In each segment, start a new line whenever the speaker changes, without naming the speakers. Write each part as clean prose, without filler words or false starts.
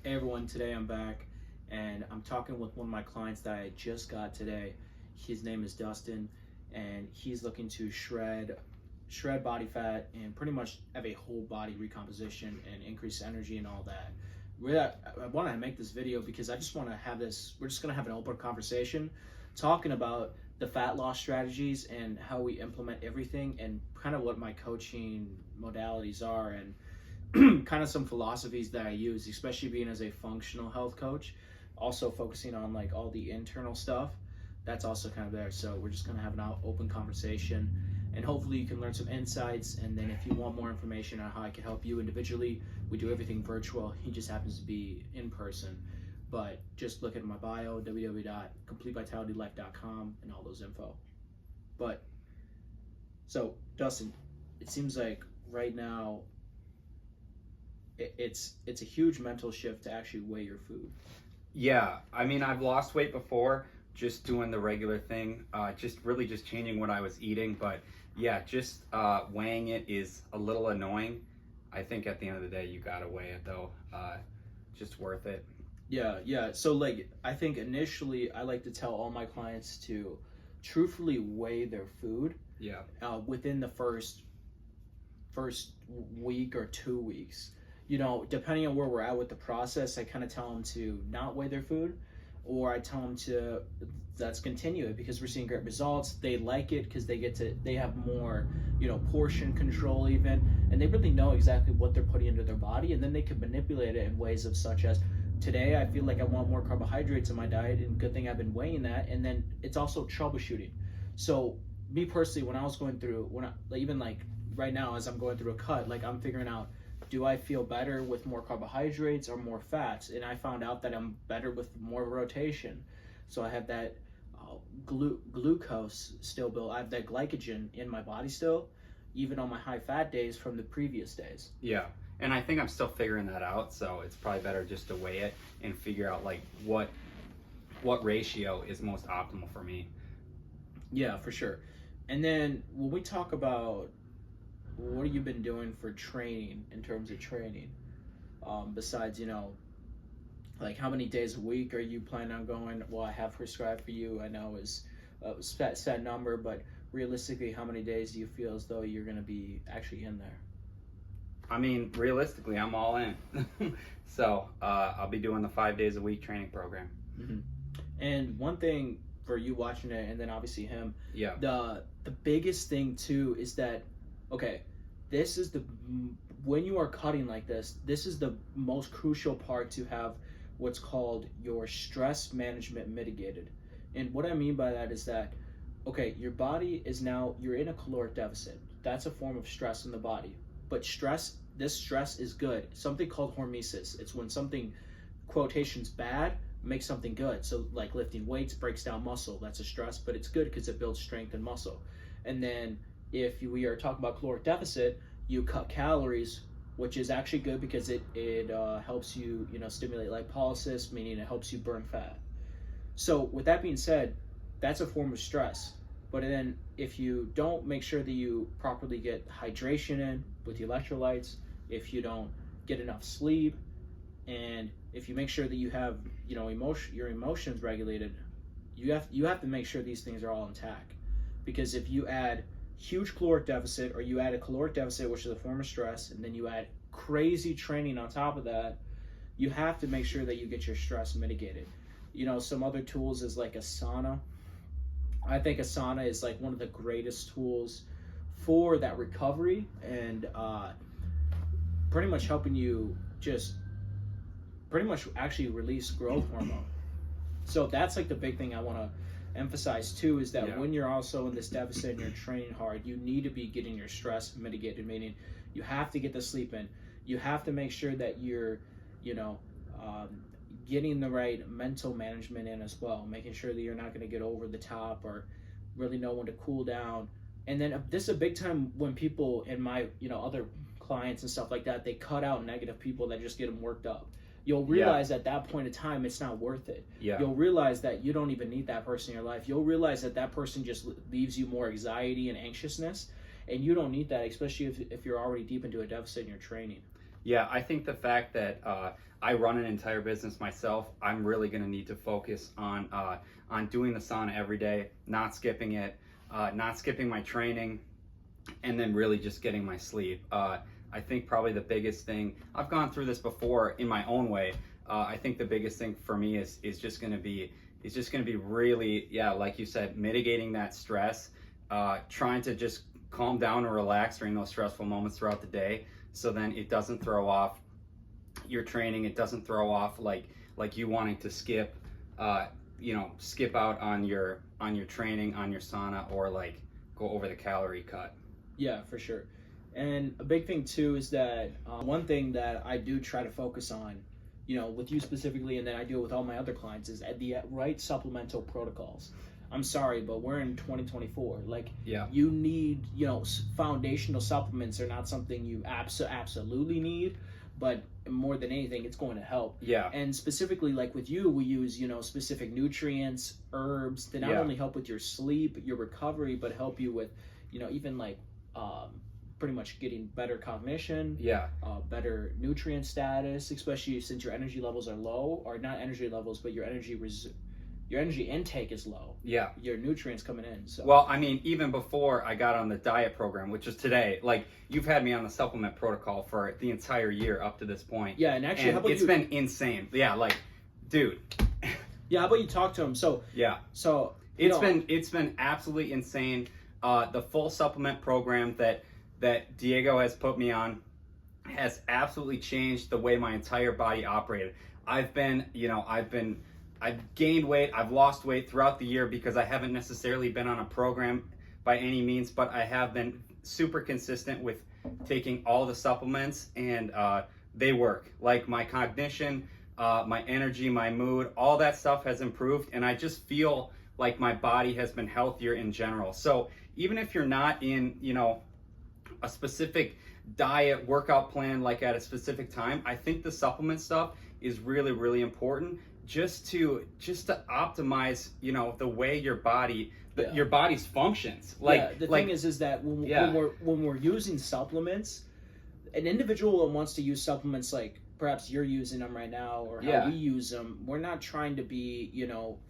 Hey everyone, today I'm back and I'm talking with one of my clients that I just got today. His name is Dustin and he's looking to shred body fat and pretty much have a whole body recomposition and increase energy and all that. Really, I want to make this video because I just want to have this, we're just going to have an open conversation talking about the fat loss strategies and how we implement everything and kind of what my coaching modalities are and kind of some philosophies that I use, especially being as a functional health coach, also focusing on like all the internal stuff. That's also kind of there. So we're just gonna have an open conversation, and hopefully you can learn some insights. And then if you want more information on how I can help you individually, we do everything virtual. He just happens to be in person, but just look at my bio, www.completevitalitylife.com, and all those info. But so Dustin, it seems like right now it's a huge mental shift to actually weigh your food.
Yeah, I mean, I've lost weight before, just doing the regular thing, just changing what I was eating. But yeah, just weighing it is a little annoying. I think at the end of the day, you gotta weigh it though. Just worth it.
Yeah. So like, I think initially I like to tell all my clients to truthfully weigh their food.
Yeah.
Within the first week or 2 weeks. Depending on where we're at with the process, I kind of tell them to not weigh their food, or I tell them to let's continue it because we're seeing great results. They like it because they have more, portion control even, and they really know exactly what they're putting into their body, and then they can manipulate it in ways of such as today I feel like I want more carbohydrates in my diet, and good thing I've been weighing that, and then it's also troubleshooting. So me personally, when I was going through, even like right now as I'm going through a cut, like I'm figuring out, do I feel better with more carbohydrates or more fats? And I found out that I'm better with more rotation. So I have that glucose still built. I have that glycogen in my body still, even on my high fat days from the previous days.
Yeah, and I think I'm still figuring that out. So it's probably better just to weigh it and figure out like what ratio is most optimal for me.
Yeah, for sure. And then when we talk about what have you been doing for training in terms of training, besides like how many days a week are you planning on going? Well, I have prescribed for you, I know is a set number, but realistically how many days do you feel as though you're going to be actually in there?
I mean, realistically, I'm all in. So I'll be doing the 5 days a week training program.
Mm-hmm. And one thing for you watching it, and then obviously him,
yeah,
the biggest thing too is that, okay, this is when you are cutting like this is the most crucial part, to have what's called your stress management mitigated. And what I mean by that is that, okay, your body is now, you're in a caloric deficit. That's a form of stress in the body. But this stress is good. Something called hormesis. It's when something, quotations, bad makes something good. So like lifting weights breaks down muscle. That's a stress, but it's good because it builds strength and muscle. And then if we are talking about caloric deficit, you cut calories, which is actually good because it helps you, stimulate lipolysis, meaning it helps you burn fat. So with that being said, that's a form of stress. But then if you don't make sure that you properly get hydration in with the electrolytes, if you don't get enough sleep, and if you make sure that you have, your emotions regulated, you have to make sure these things are all intact. Because if you add huge caloric deficit, or you add a caloric deficit, which is a form of stress, and then you add crazy training on top of that, you have to make sure that you get your stress mitigated. Some other tools is like a sauna. I think a sauna is like one of the greatest tools for that recovery, and pretty much helping you just pretty much actually release growth hormone. So that's like the big thing I want to emphasize too, is that when you're also in this deficit and you're training hard, you need to be getting your stress mitigated, meaning you have to get the sleep in. You have to make sure that you're, getting the right mental management in as well, making sure that you're not going to get over the top or really know when to cool down. And then this is a big time when people in my, other clients and stuff like that, they cut out negative people that just get them worked up. You'll realize at that point in time, it's not worth it.
Yeah.
You'll realize that you don't even need that person in your life. You'll realize that that person just leaves you more anxiety and anxiousness, and you don't need that, especially if you're already deep into a deficit in your training.
Yeah, I think the fact that I run an entire business myself, I'm really going to need to focus on doing the sauna every day, not skipping it, not skipping my training, and then really just getting my sleep. I think probably the biggest thing, I've gone through this before in my own way. I think the biggest thing for me is just going to be really, yeah, like you said, mitigating that stress, trying to just calm down and relax during those stressful moments throughout the day, so then it doesn't throw off your training. It doesn't throw off like you wanting to skip skip out on your training, on your sauna, or like go over the calorie cut.
Yeah, for sure. And a big thing too is that one thing that I do try to focus on, with you specifically, and then I do it with all my other clients, is at the right supplemental protocols. I'm sorry, but we're in 2024. Like,
Yeah.
you need, foundational supplements are not something you absolutely need, but more than anything, it's going to help.
Yeah.
And specifically, like with you, we use, specific nutrients, herbs that not
Yeah.
only help with your sleep, your recovery, but help you with, even like pretty much getting better cognition,
Yeah.
better nutrient status, especially since your energy levels are low, or not energy levels, but your energy intake is low.
Yeah.
Your nutrients coming in. So
Well, I mean, even before I got on the diet program, which is today, like you've had me on the supplement protocol for the entire year up to this point.
yeah, and actually,
And
how about
it's
you?
been insane. Yeah, like, dude.
Yeah, how about you talk to him?
Yeah.
So
It's been absolutely insane. The full supplement program that Diego has put me on has absolutely changed the way my entire body operated. I've gained weight, I've lost weight throughout the year because I haven't necessarily been on a program by any means, but I have been super consistent with taking all the supplements, and they work. Like my cognition, my energy, my mood, all that stuff has improved, and I just feel like my body has been healthier in general. So even if you're not in, a specific diet workout plan, like at a specific time, I think the supplement stuff is really, really important just to optimize, the way your body's functions. Like,
the thing is that when we're using supplements, an individual that wants to use supplements like perhaps you're using them right now, or how we use them, we're not trying to be,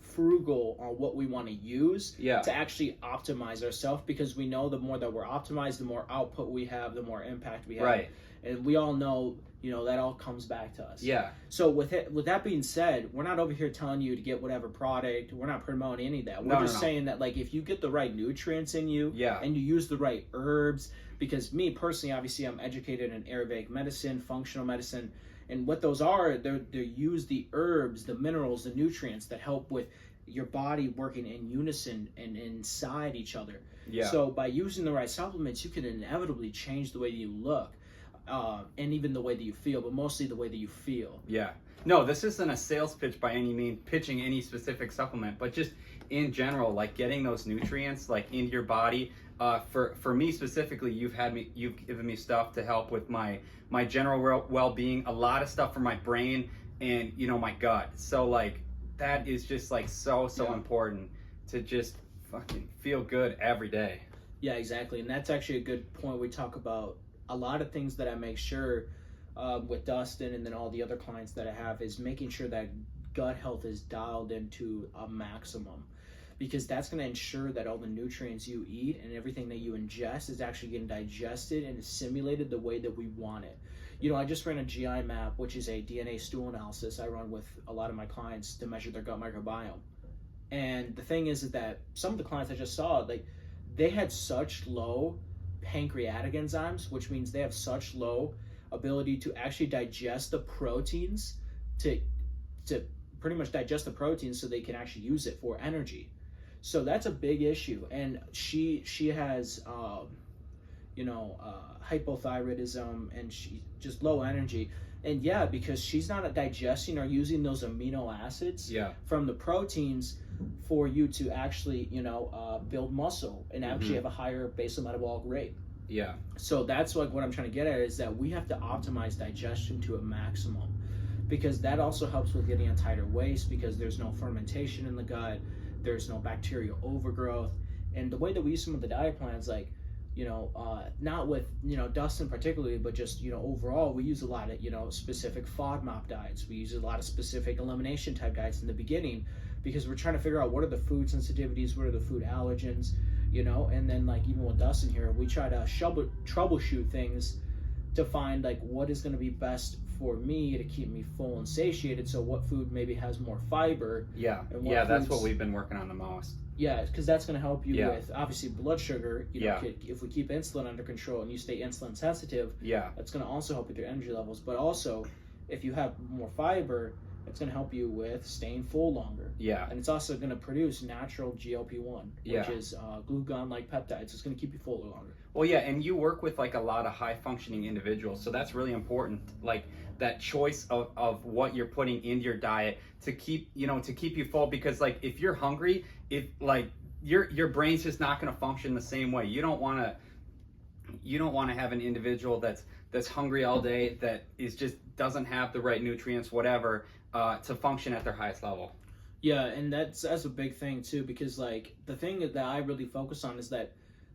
frugal on what we want to use to actually optimize ourselves, because we know the more that we're optimized, the more output we have, the more impact we have.
Right.
And we all know, that all comes back to us.
Yeah.
So with that being said, we're not over here telling you to get whatever product. We're not promoting any of that. We're just saying that, like, if you get the right nutrients in you, and you use the right herbs, because me personally, obviously, I'm educated in Ayurvedic medicine, functional medicine, and what those are, they use the herbs, the minerals, the nutrients that help with your body working in unison and inside each other.
Yeah.
So by using the right supplements, you can inevitably change the way you look. And even the way that you feel, but mostly the way that you feel.
Yeah. No, this isn't a sales pitch by any means, pitching any specific supplement, but just in general, like getting those nutrients like into your body. For me specifically, you've given me stuff to help with my general well-being, a lot of stuff for my brain and my gut. So like that is just like so important to just fucking feel good every day.
Yeah, exactly. And that's actually a good point. We talk about a lot of things that I make sure with Dustin and then all the other clients that I have is making sure that gut health is dialed into a maximum, because that's going to ensure that all the nutrients you eat and everything that you ingest is actually getting digested and assimilated the way that we want it. I just ran a GI map, which is a DNA stool analysis I run with a lot of my clients to measure their gut microbiome. And the thing is that some of the clients I just saw, like, they had such low pancreatic enzymes, which means they have such low ability to actually digest the proteins, to pretty much digest the proteins so they can actually use it for energy. So that's a big issue. And she has hypothyroidism, and she just low energy. And because she's not digesting or using those amino acids from the proteins for you to actually, build muscle and actually have a higher basal metabolic rate.
Yeah.
So that's like what I'm trying to get at, is that we have to optimize digestion to a maximum, because that also helps with getting a tighter waist, because there's no fermentation in the gut, there's no bacterial overgrowth. And the way that we use some of the diet plans, like not with Dustin particularly, but just overall, we use a lot of specific FODMAP diets. We use a lot of specific elimination type diets in the beginning because we're trying to figure out what are the food sensitivities, what are the food allergens, and then like even with Dustin here, we try to troubleshoot things to find like what is going to be best for me to keep me full and satiated. So what food maybe has more fiber?
Yeah,
and
yeah, that's what we've been working on the most.
Yeah, because that's going to help you
Yeah.
with obviously blood sugar.
Yeah.
If we keep insulin under control and you stay insulin sensitive,
Yeah,
that's going to also help with your energy levels. But also, if you have more fiber, it's going to help you with staying full longer.
yeah,
And it's also going to produce natural GLP-1, which
Yeah.
is glucagon-like peptides. It's going to keep you fuller longer.
well, yeah, and you work with like a lot of high functioning individuals, so that's really important. Like that choice of what you're putting into your diet to keep you full, because like if you're hungry, if like your brain's just not going to function the same way. You don't want to have an individual that's hungry all day, that is just doesn't have the right nutrients, whatever, to function at their highest level.
Yeah, and that's a big thing too, because like the thing that I really focus on is that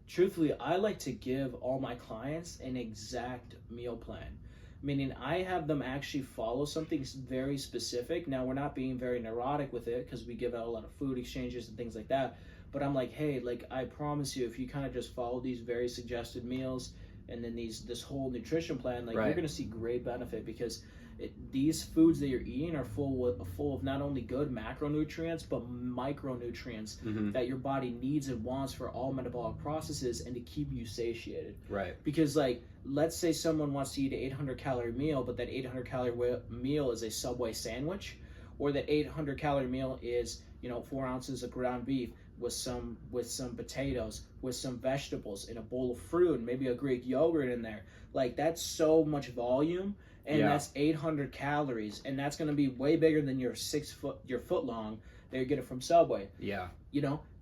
truthfully I like to give all my clients an exact meal plan. Meaning I have them actually follow something very specific. Now we're not being very neurotic with it because we give out a lot of food exchanges and things like that. But I'm like, hey, like I promise you, if you kind of just follow these very suggested meals and then this whole nutrition plan, like
Right.
you're gonna see great benefit because these foods that you're eating are full of not only good macronutrients but micronutrients
Mm-hmm.
that your body needs and wants for all metabolic processes and to keep you satiated.
Right.
Because like let's say someone wants to eat an 800 calorie meal, but that 800 calorie meal is a Subway sandwich, or that 800 calorie meal is 4 ounces of ground beef with some potatoes, with some vegetables, in a bowl of fruit, and maybe a Greek yogurt in there. Like that's so much volume, and
Yeah.
that's 800 calories, and that's going to be way bigger than your foot long that you get it from Subway.
Yeah.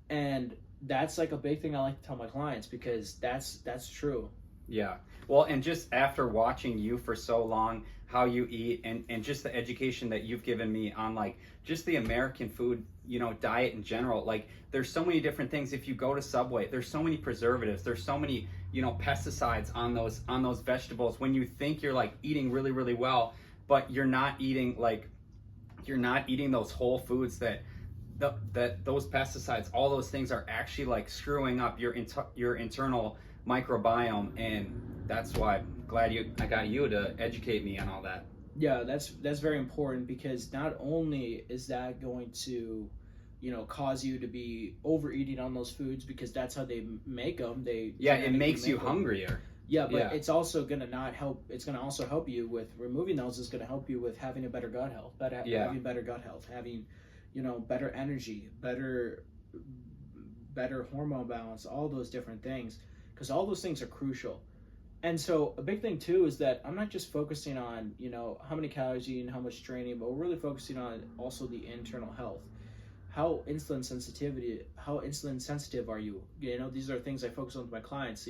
And that's like a big thing I like to tell my clients because that's true.
Yeah. Well, and just after watching you for so long, how you eat, and just the education that you've given me on like just the American food, diet in general, like there's so many different things. If you go to Subway, there's so many preservatives, there's so many, pesticides on those vegetables when you think you're like eating really, really well, but you're not eating those whole foods that those pesticides, all those things are actually like screwing up your internal microbiome, and that's why I'm glad I got you to educate me on all that.
Yeah, that's very important because not only is that going to, cause you to be overeating on those foods because that's how they make them.
It
genetically
makes you
make 'em.
hungrier.
Yeah, but
Yeah.
it's also gonna not help. It's gonna also help you with removing those. Is gonna help you with having a better gut health,
Yeah.
having better gut health, having, better energy, better hormone balance, all those different things, because all those things are crucial. And so a big thing too is that I'm not just focusing on how many calories you eat and how much training, but we're really focusing on also the internal health. How insulin sensitive are you? These are things I focus on with my clients.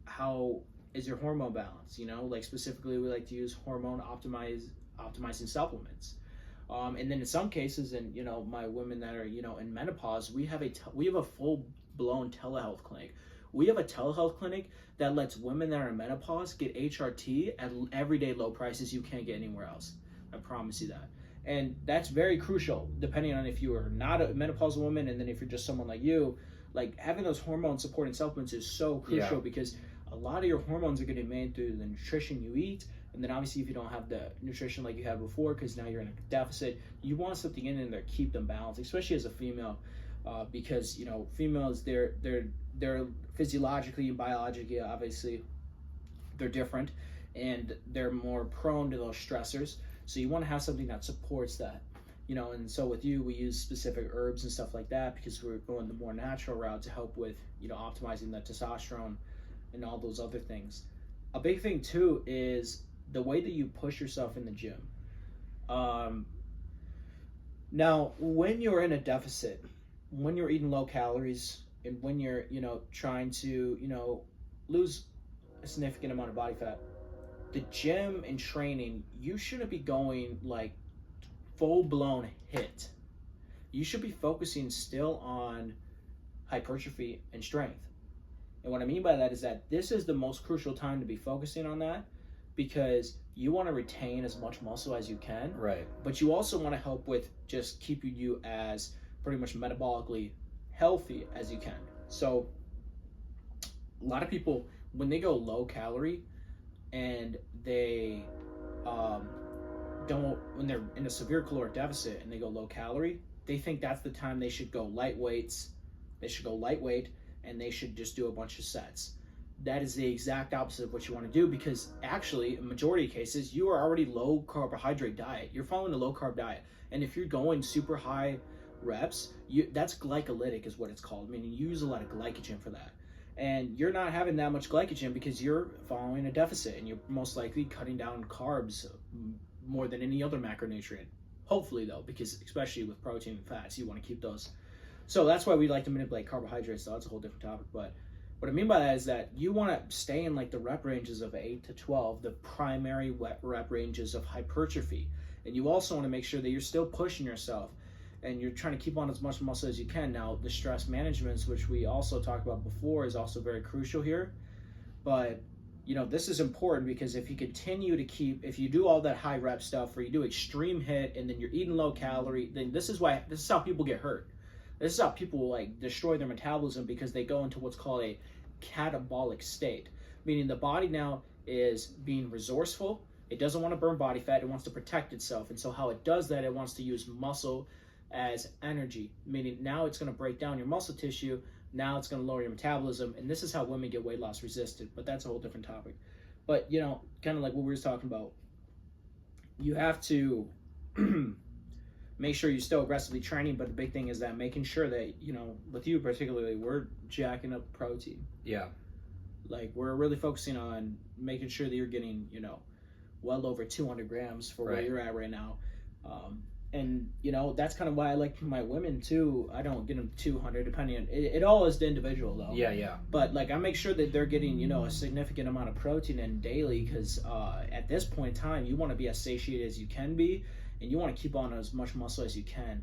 How is your hormone balance? Like specifically, we like to use hormone optimizing supplements. And then in some cases, and my women that are in menopause, we have a full blown telehealth clinic. We have a telehealth clinic that lets women that are in menopause get HRT at everyday low prices you can't get anywhere else. I promise you that. And that's very crucial depending on if you are not a menopausal woman, and then if you're just someone like you, like having those hormone supporting supplements is so crucial.
Yeah.
Because a lot of your hormones are getting made through the nutrition you eat. And then obviously if you don't have the nutrition like you had before, because now you're in a deficit, you want something in there to keep them balanced, especially as a female, because females, they're physiologically and biologically, obviously they're different, and they're more prone to those stressors. So you want to have something that supports that. And so with you, we use specific herbs and stuff like that because we're going the more natural route to help with optimizing the testosterone and all those other things. A big thing too is the way that you push yourself in the gym. Now, when you're in a deficit, when you're eating low calories, and when you're trying to lose a significant amount of body fat, the gym and training, you shouldn't be going like full-blown HIIT. You should be focusing still on hypertrophy and strength. And what I mean by that is that this is the most crucial time to be focusing on that, because you want to retain as much muscle as you can,
Right.
but you also want to help with just keeping you as pretty much metabolically healthy as you can. So a lot of people, when they go low calorie and they don't, when they're in a severe caloric deficit and they go low calorie, they think that's the time they should go lightweight, and they should just do a bunch of sets. That is the exact opposite of what you want to do, because actually, in majority of cases, you are already low carbohydrate diet. You're following a low carb diet. And if you're going super high reps, that's glycolytic is what it's called. Meaning you use a lot of glycogen for that. And you're not having that much glycogen because you're following a deficit, and you're most likely cutting down carbs more than any other macronutrient. Hopefully though, because especially with protein and fats, you want to keep those. So that's why we like to manipulate carbohydrates. So that's a whole different topic. But what I mean by that is that you want to stay in like the rep ranges of 8 to 12, the primary rep ranges of hypertrophy. And you also want to make sure that you're still pushing yourself and you're trying to keep on as much muscle as you can. Now, the stress management, which we also talked about before, is also very crucial here. But, you know, this is important because if you continue to if you do all that high rep stuff, or you do extreme hit and then you're eating low calorie, then this is how people get hurt. This is how people like destroy their metabolism, because they go into what's called a catabolic state, meaning the body now is being resourceful. It doesn't want to burn body fat. It wants to protect itself. And so how it does that, it wants to use muscle as energy, meaning now it's going to break down your muscle tissue. Now it's going to lower your metabolism. And this is how women get weight loss resistant, but that's a whole different topic. But, you know, kind of like what we were talking about, you have to make sure you're still aggressively training, but the big thing is that making sure that, you know, with you particularly, we're jacking up protein.
Yeah.
Like, we're really focusing on making sure that you're getting, you know, well over 200 grams for where you're at right now. And, you know, that's kind of why I like my women, too. I don't get them 200, depending on, it all is the individual, though.
Yeah.
But, like, I make sure that they're getting, you know, a significant amount of protein in daily, because at this point in time, you want to be as satiated as you can be, and you want to keep on as much muscle as you can.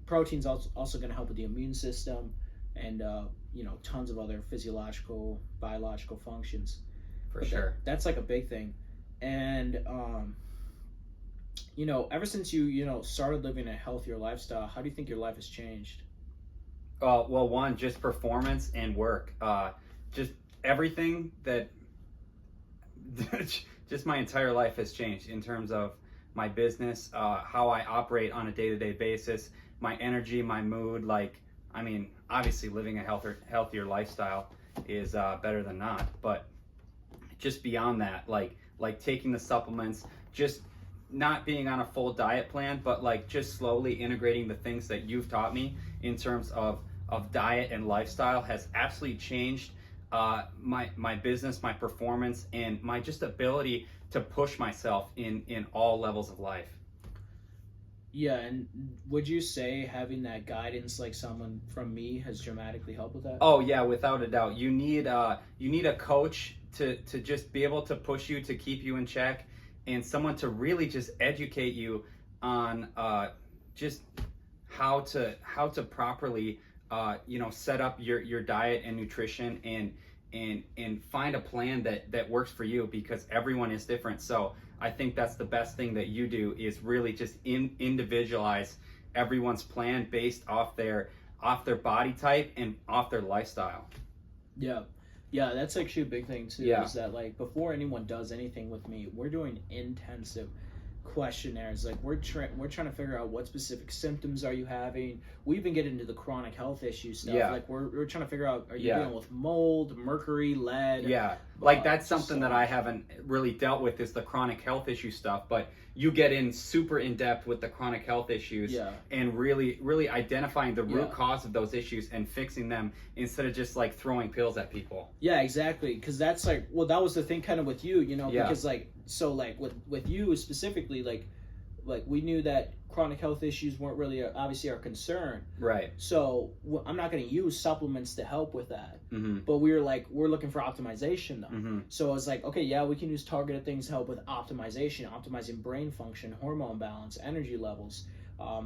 Protein's also going to help with the immune system and, you know, tons of other physiological, biological functions.
For sure.
That's like a big thing. And, you know, ever since you started living a healthier lifestyle, how do you think your life has changed?
Well, one, just performance and work. Just everything that, just my entire life has changed in terms of my business, how I operate on a day-to-day basis, my energy, my mood. Like, I mean, obviously living a healthier lifestyle is better than not, but just beyond that, like taking the supplements, just not being on a full diet plan, but like just slowly integrating the things that you've taught me in terms of diet and lifestyle has absolutely changed my business, my performance, and my just ability to push myself in all levels of life.
Yeah, and would you say having that guidance, like someone from me, has dramatically helped with that?
Oh yeah, without a doubt. You need a coach to just be able to push you, to keep you in check, and someone to really just educate you on just how to properly set up your diet and nutrition, and find a plan that works for you, because everyone is different. So I think that's the best thing that you do, is really just individualize everyone's plan based off their body type and off their lifestyle.
Yeah, that's actually a big thing too.
Yeah.
Is that, like, before anyone does anything with me, we're doing intensive questionnaires. Like, we're trying to figure out what specific symptoms are you having. We even get into the chronic health issue stuff.
Yeah.
Like, we're trying to figure out, are you dealing with mold, mercury, lead?
Yeah, like that's something that I haven't really dealt with, is the chronic health issue stuff, but you get in super in depth with the chronic health issues, and really identifying the root cause of those issues and fixing them, instead of just like throwing pills at people.
Yeah, exactly. Because that's like, well, that was the thing kind of with you, because like, so like with you specifically, like we knew that chronic health issues weren't really obviously our concern.
Right.
So I'm not going to use supplements to help with that.
Mm-hmm.
But we're looking for optimization though.
Mm-hmm.
So I was like, okay, yeah, we can use targeted things to help with optimization, optimizing brain function, hormone balance, energy levels,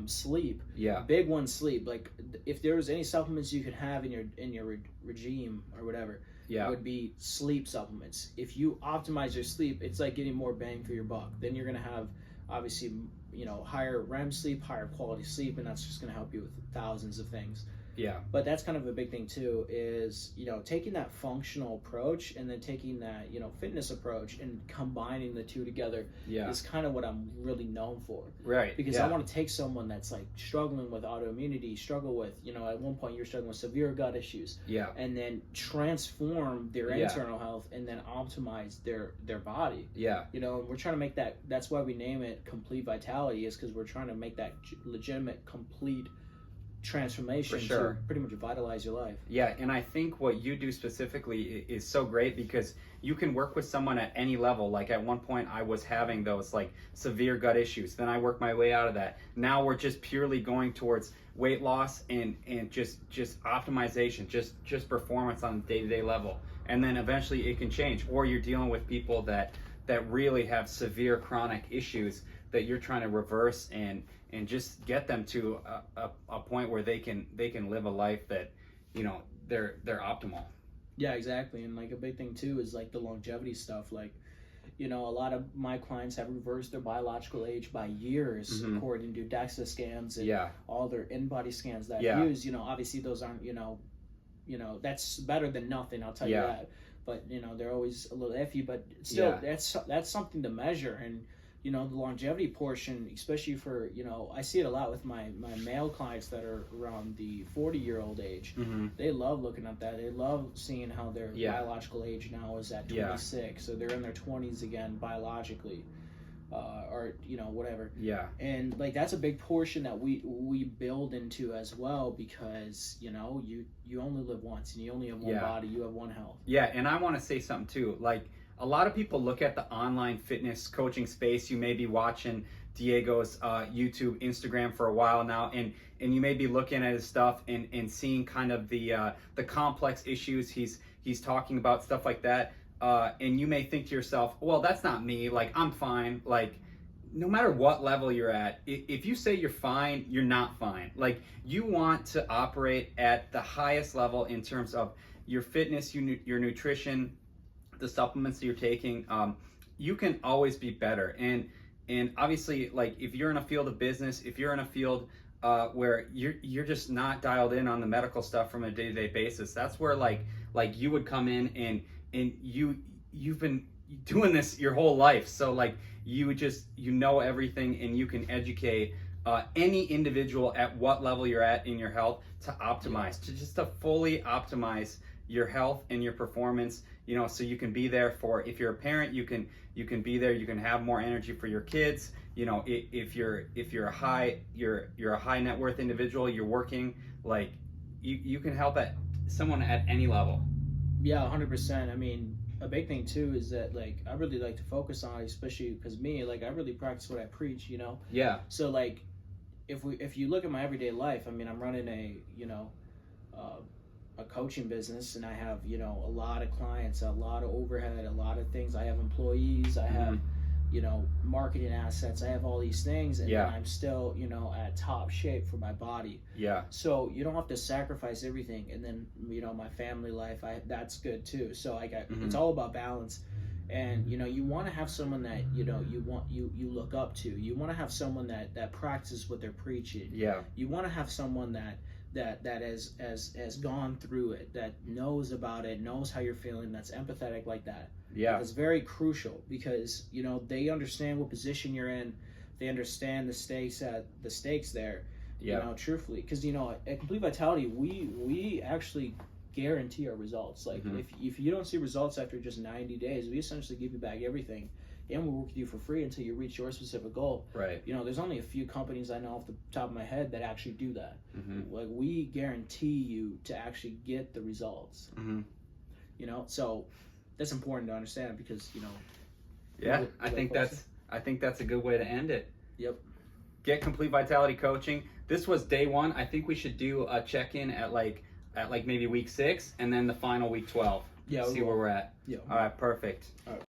Sleep.
Yeah.
Big one, sleep. Like if there was any supplements you could have in your regime or whatever,
Yeah.
would be sleep supplements. If you optimize your sleep, it's like getting more bang for your buck. Then you're gonna have obviously, you know, higher REM sleep, higher quality sleep, and that's just gonna help you with thousands of things.
Yeah.
But that's kind of a big thing too, is, you know, taking that functional approach and then taking that, you know, fitness approach and combining the two together is kind of what I'm really known for.
Right.
Because I want to take someone that's like struggling with autoimmunity, struggle with, you know, at one point you're struggling with severe gut issues.
Yeah.
And then transform their internal health and then optimize their body.
Yeah.
You know, and we're trying to make that, that's why we name it Complete Vitality, is because we're trying to make that legitimate, complete transformation to pretty much vitalize your life.
Yeah, and I think what you do specifically is so great because you can work with someone at any level. Like at one point I was having those like severe gut issues, then I worked my way out of that. Now we're just purely going towards weight loss and just optimization, just performance on a day-to-day level, and then eventually it can change. Or you're dealing with people that really have severe chronic issues that you're trying to reverse and just get them to a point where they can live a life that, you know, they're optimal.
Yeah, exactly. And like a big thing too is like the longevity stuff. Like, you know, a lot of my clients have reversed their biological age by years according to DEXA scans and all their in-body scans that I use. You know, obviously those aren't, you know, that's better than nothing, I'll tell you that. But, you know, they're always a little iffy, but still that's something to measure. And, you know, the longevity portion, especially for, you know, I see it a lot with my male clients that are around the 40-year-old age. They love looking at that. They love seeing how their biological age now is at 26. So they're in their 20s again biologically, or, you know, whatever. Yeah. And like that's a big portion that we build into as well, because, you know, you only live once and you only have one body, you have one health.
Yeah, and I want to say something too. Like, a lot of people look at the online fitness coaching space. You may be watching Diego's YouTube, Instagram for a while now, and you may be looking at his stuff and seeing kind of the complex issues he's talking about, stuff like that. And you may think to yourself, well, that's not me. Like, I'm fine. Like, no matter what level you're at, if you say you're fine, you're not fine. Like, you want to operate at the highest level in terms of your fitness, your nutrition, the supplements that you're taking. You can always be better. And obviously, like, if you're in a field of business, if you're in a field where you're just not dialed in on the medical stuff from a day-to-day basis, that's where like you would come in and you've been doing this your whole life. So like you know everything, and you can educate any individual at what level you're at in your health to optimize, to fully optimize your health and your performance, you know, so you can be there for, if you're a parent, you can be there, you can have more energy for your kids. You know, if you're a high net worth individual, you're working, like you can help someone at any level.
Yeah, 100%. I mean, a big thing too is that, like, I really like to focus on, especially because me, like, I really practice what I preach, you know.
Yeah.
So like, if you look at my everyday life, I mean, I'm running a coaching business, and I have, you know, a lot of clients, a lot of overhead, a lot of things. I have employees, I have, you know, marketing assets, I have all these things, and I'm still, you know, at top shape for my body. Yeah. So you don't have to sacrifice everything. And then, you know, my family life, that's good too. So I got, it's all about balance. And, you know, you want to have someone that, you know, you look up to. You want to have someone that practices what they're preaching. Yeah. You want to have someone that has gone through it, that knows about it, knows how you're feeling, that's empathetic like that. Yeah. It's very crucial, because, you know, they understand what position you're in, they understand the stakes there. Yeah. You know, truthfully, because, you know, at Complete Vitality, we actually guarantee our results. Like, if you don't see results after just 90 days, we essentially give you back everything, and we'll work with you for free until you reach your specific goal. Right. You know, there's only a few companies I know off the top of my head that actually do that. Like, we guarantee you to actually get the results. You know, so that's important to understand, because, you know.
Yeah, I think that's a good way to end it.
Yep.
Get Complete Vitality coaching. This was day 1. I think we should do a check-in at maybe week 6, and then the final week 12. Yeah. See where we're at. Yeah. All right. Perfect. All right.